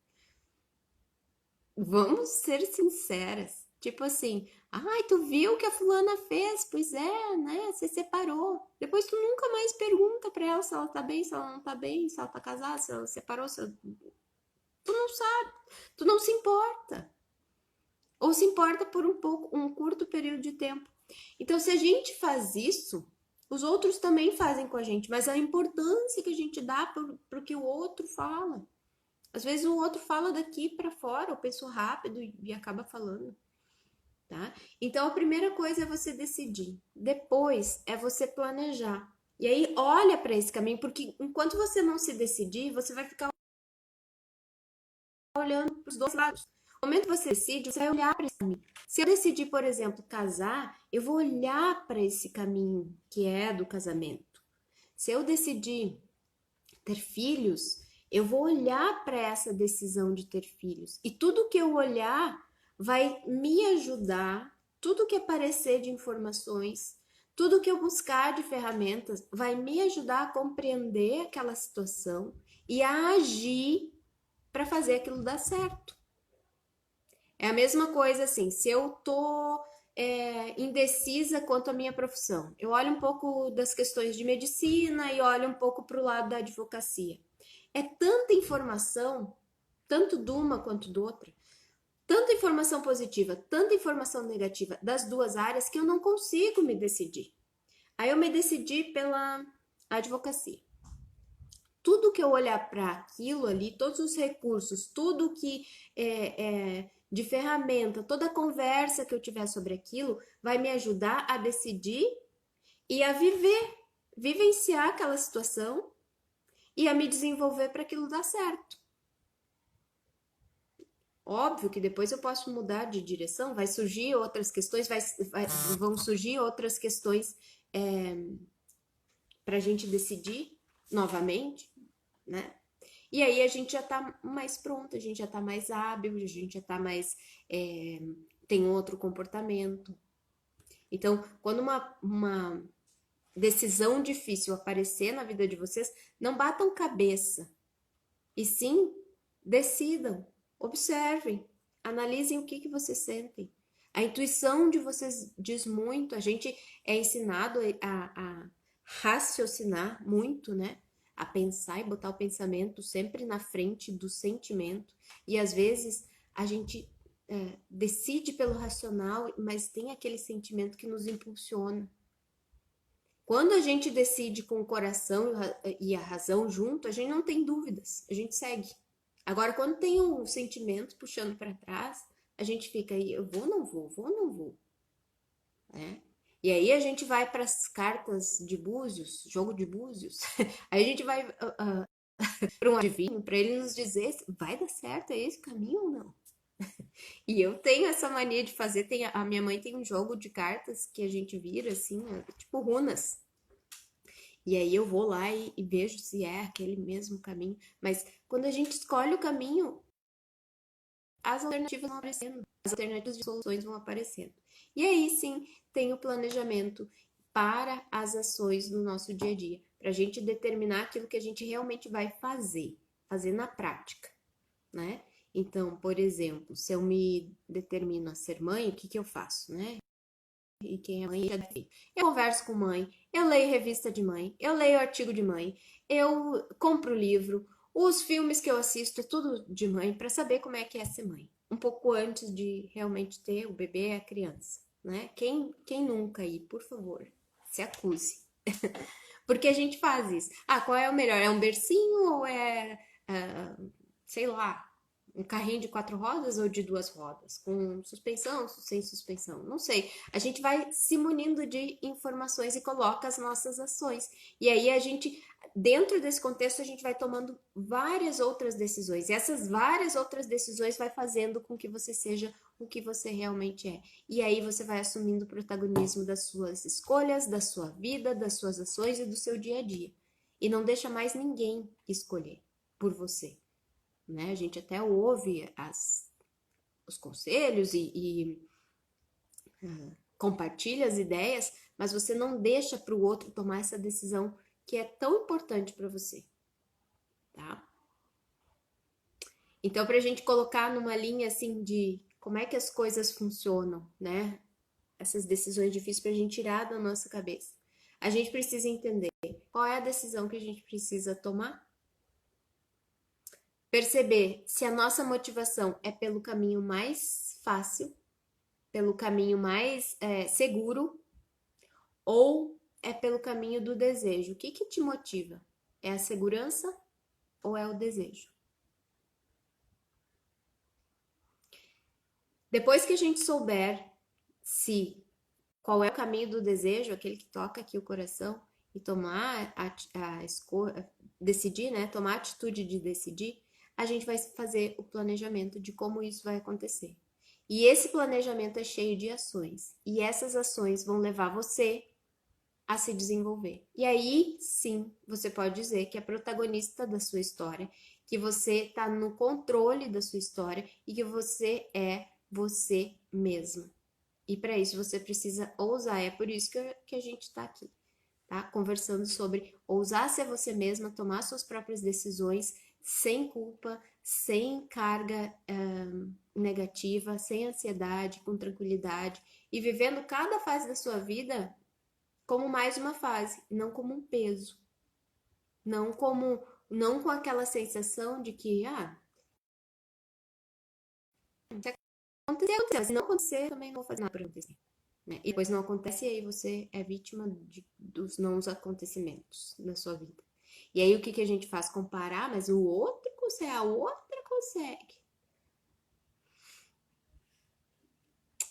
Vamos ser sinceras. Tipo assim, ai, tu viu o que a fulana fez? Pois é, né? Você separou. Depois tu nunca mais pergunta pra ela se ela tá bem, se ela não tá bem, se ela tá casada, se ela separou, se ela... Tu não sabe, tu não se importa. Ou se importa por um curto período de tempo. Então, se a gente faz isso, os outros também fazem com a gente, mas a importância que a gente dá pro que o outro fala. Às vezes o outro fala daqui para fora, ou pensou rápido e acaba falando, tá? Então a primeira coisa é você decidir. Depois é você planejar. E aí olha para esse caminho, porque enquanto você não se decidir, você vai ficar olhando para os dois lados. No momento que você decide, você vai olhar para esse caminho. Se eu decidir, por exemplo, casar, eu vou olhar para esse caminho que é do casamento. Se eu decidir ter filhos, eu vou olhar para essa decisão de ter filhos. E tudo que eu olhar vai me ajudar, tudo que aparecer de informações, tudo que eu buscar de ferramentas vai me ajudar a compreender aquela situação e a agir para fazer aquilo dar certo. É a mesma coisa assim, se eu tô indecisa quanto à minha profissão, eu olho um pouco das questões de medicina e olho um pouco para o lado da advocacia. É tanta informação, tanto de uma quanto de outra, tanta informação positiva, tanta informação negativa das duas áreas que eu não consigo me decidir. Aí eu me decidi pela advocacia. Tudo que eu olhar para aquilo ali, todos os recursos, tudo que de ferramenta, toda a conversa que eu tiver sobre aquilo, vai me ajudar a decidir e a vivenciar aquela situação e a me desenvolver para aquilo dar certo. Óbvio que depois eu posso mudar de direção, vai surgir outras questões, vão surgir outras questões para a gente decidir novamente, né? E aí a gente já tá mais pronto, a gente já tá mais hábil, a gente já tá mais. Tem outro comportamento. Então, quando uma decisão difícil aparecer na vida de vocês, não batam cabeça. E sim, decidam, observem, analisem o que vocês sentem. A intuição de vocês diz muito, a gente é ensinado a raciocinar muito, né? A pensar e botar o pensamento sempre na frente do sentimento. E às vezes a gente decide pelo racional, mas tem aquele sentimento que nos impulsiona. Quando a gente decide com o coração e a razão junto, a gente não tem dúvidas, a gente segue. Agora, quando tem um sentimento puxando para trás, a gente fica aí, eu vou, não vou, vou, não vou. Né? E aí a gente vai para as cartas de búzios, jogo de búzios, aí a gente vai para um adivinho, para ele nos dizer se vai dar certo, é esse caminho ou não. E eu tenho essa mania de fazer, a minha mãe tem um jogo de cartas que a gente vira assim, tipo runas. E aí eu vou lá e vejo se é aquele mesmo caminho. Mas quando a gente escolhe o caminho, as alternativas vão aparecendo, as alternativas de soluções vão aparecendo. E aí sim tem o planejamento para as ações do nosso dia a dia, para a gente determinar aquilo que a gente realmente vai fazer na prática, né? Então, por exemplo, se eu me determino a ser mãe, o que eu faço, né? E quem é mãe já define. Eu converso com mãe, eu leio revista de mãe, eu leio artigo de mãe, eu compro livro, os filmes que eu assisto é tudo de mãe para saber como é que é ser mãe. Um pouco antes de realmente ter o bebê e a criança, né? Quem nunca aí, por favor, se acuse. Porque a gente faz isso. Ah, qual é o melhor? É um bercinho ou sei lá, Um carrinho de 4 rodas ou de 2 rodas? Com suspensão, sem suspensão? Não sei. A gente vai se munindo de informações e coloca as nossas ações. E aí a gente, dentro desse contexto, a gente vai tomando várias outras decisões. E essas várias outras decisões vai fazendo com que você seja o que você realmente é. E aí você vai assumindo o protagonismo das suas escolhas, da sua vida, das suas ações e do seu dia a dia. E não deixa mais ninguém escolher por você. Né? A gente até ouve os conselhos e compartilha as ideias, mas você não deixa para o outro tomar essa decisão que é tão importante para você, tá? Então, para a gente colocar numa linha assim de como é que as coisas funcionam, né? Essas decisões difíceis para a gente tirar da nossa cabeça. A gente precisa entender qual é a decisão que a gente precisa tomar. Perceber se a nossa motivação é pelo caminho mais fácil, pelo caminho mais seguro, ou é pelo caminho do desejo. O que que te motiva? É a segurança ou é o desejo? Depois que a gente souber se qual é o caminho do desejo, aquele que toca aqui o coração, e tomar a escolha, decidir, né? Tomar a atitude de decidir, a gente vai fazer o planejamento de como isso vai acontecer. E esse planejamento é cheio de ações. E essas ações vão levar você a se desenvolver. E aí, sim, você pode dizer que é protagonista da sua história, que você está no controle da sua história e que você é você mesma. E para isso você precisa ousar. É por isso que a gente está aqui, tá? Conversando sobre ousar ser você mesma, tomar suas próprias decisões sem culpa, sem carga negativa, sem ansiedade, com tranquilidade e vivendo cada fase da sua vida como mais uma fase, não como um peso, não com aquela sensação de que se acontecer, aconteceu, se não acontecer, também não vou fazer nada para acontecer. Né? E depois não acontece e aí você é vítima dos não acontecimentos na sua vida. E aí o que a gente faz? Comparar, mas o outro consegue, a outra consegue.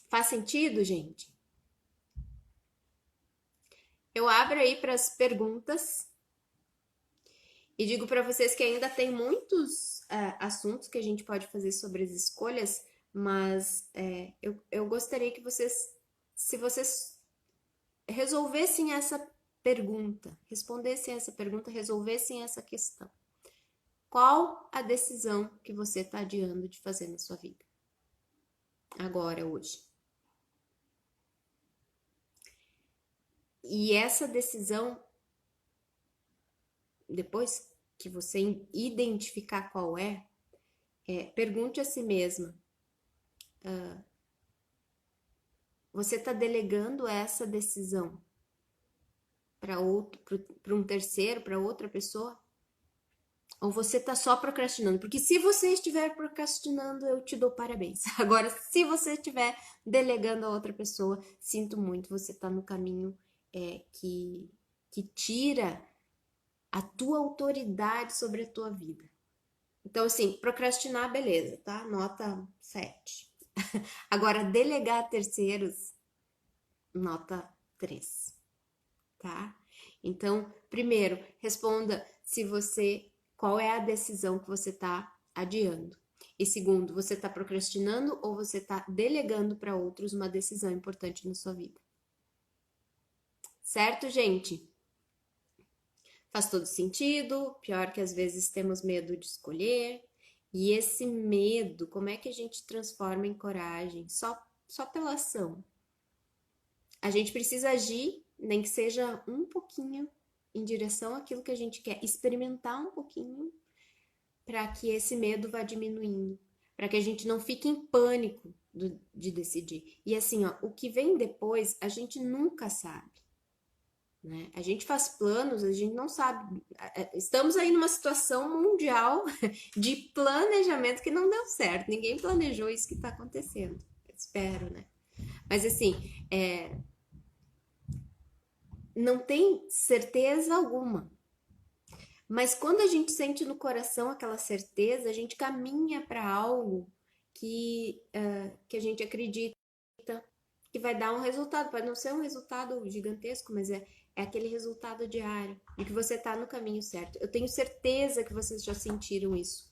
Faz sentido, gente? Eu abro aí para as perguntas e digo para vocês que ainda tem muitos assuntos que a gente pode fazer sobre as escolhas, mas eu gostaria que vocês, se vocês resolvessem essa pergunta, respondessem essa pergunta, resolvessem essa questão. Qual a decisão que você está adiando de fazer na sua vida? Agora, hoje. E essa decisão, depois que você identificar qual pergunte a si mesma: você está delegando essa decisão para um terceiro, para outra pessoa? Ou você está só procrastinando? Porque se você estiver procrastinando, eu te dou parabéns. Agora, se você estiver delegando a outra pessoa, sinto muito, você está no caminho que tira a tua autoridade sobre a tua vida. Então, assim, procrastinar, beleza, tá? Nota 7. Agora, delegar a terceiros, nota 3, tá? Então, primeiro, responda qual é a decisão que você está adiando. E segundo, você está procrastinando ou você está delegando para outros uma decisão importante na sua vida? Certo, gente? Faz todo sentido, pior que às vezes temos medo de escolher. E esse medo, como é que a gente transforma em coragem? Só pela ação. A gente precisa agir, nem que seja um pouquinho, em direção àquilo que a gente quer, experimentar um pouquinho, para que esse medo vá diminuindo, para que a gente não fique em pânico de decidir. E assim, ó, o que vem depois, a gente nunca sabe. Né? A gente faz planos, a gente não sabe. Estamos aí numa situação mundial de planejamento que não deu certo. Ninguém planejou isso que está acontecendo. Espero, né? Mas assim, não tem certeza alguma. Mas quando a gente sente no coração aquela certeza, a gente caminha para algo que a gente acredita que vai dar um resultado. Pode não ser um resultado gigantesco, mas é aquele resultado diário, em que você está no caminho certo. Eu tenho certeza que vocês já sentiram isso.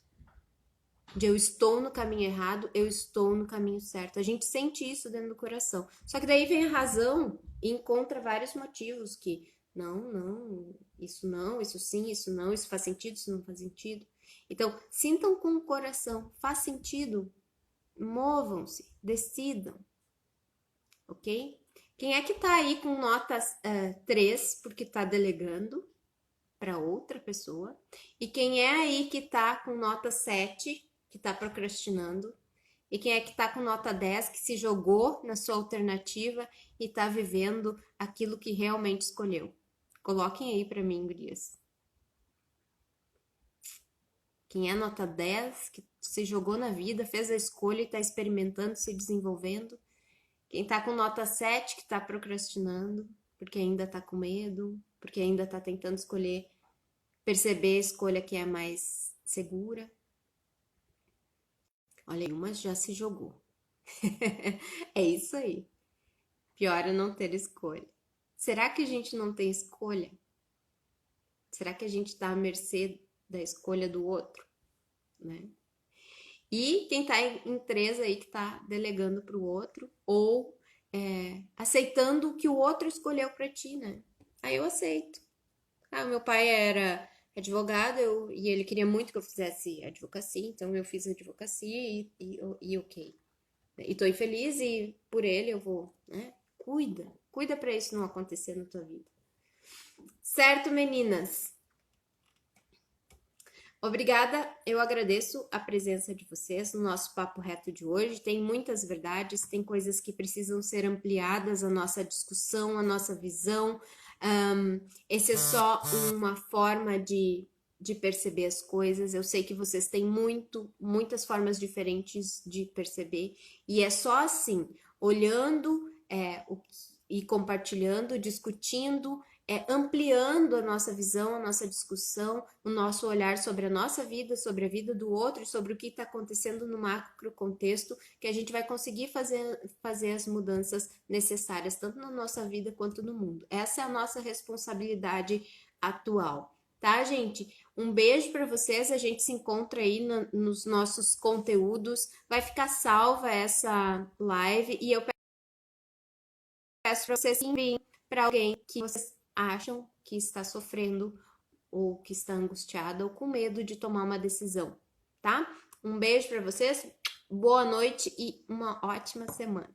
De eu estou no caminho errado, eu estou no caminho certo. A gente sente isso dentro do coração. Só que daí vem a razão e encontra vários motivos que não, isso sim, isso não, isso faz sentido, isso não faz sentido. Então, sintam com o coração, faz sentido, movam-se, decidam, ok? Quem é que tá aí com notas 3 porque tá delegando para outra pessoa? E quem é aí que tá com nota 7 que tá procrastinando? E quem é que tá com nota 10 que se jogou na sua alternativa e tá vivendo aquilo que realmente escolheu? Coloquem aí para mim, gurias. Quem é nota 10 que se jogou na vida, fez a escolha e tá experimentando, se desenvolvendo? Quem tá com nota 7 que tá procrastinando, porque ainda tá com medo, porque ainda tá tentando escolher, perceber a escolha que é mais segura? Olha aí, uma já se jogou. É isso aí. Pior é não ter escolha. Será que a gente não tem escolha? Será que a gente está à mercê da escolha do outro, né? E quem tá em 3 aí que tá delegando para o outro ou aceitando o que o outro escolheu para ti, né? Aí eu aceito. Ah, meu pai era advogado e ele queria muito que eu fizesse advocacia, então eu fiz advocacia e ok. E tô infeliz e por ele eu vou, né? Cuida para isso não acontecer na tua vida. Certo, meninas? Obrigada, eu agradeço a presença de vocês no nosso papo reto de hoje. Tem muitas verdades, tem coisas que precisam ser ampliadas, a nossa discussão, a nossa visão. Esse é só uma forma de perceber as coisas. Eu sei que vocês têm muitas formas diferentes de perceber, e é só assim, olhando e compartilhando, discutindo, ampliando a nossa visão, a nossa discussão, o nosso olhar sobre a nossa vida, sobre a vida do outro e sobre o que está acontecendo no macro contexto, que a gente vai conseguir fazer as mudanças necessárias, tanto na nossa vida quanto no mundo. Essa é a nossa responsabilidade atual, tá, gente? Um beijo para vocês, a gente se encontra aí nos nossos conteúdos, vai ficar salva essa live e eu peço para vocês enviem para alguém que vocês acham que está sofrendo ou que está angustiada ou com medo de tomar uma decisão, tá? Um beijo para vocês, boa noite e uma ótima semana.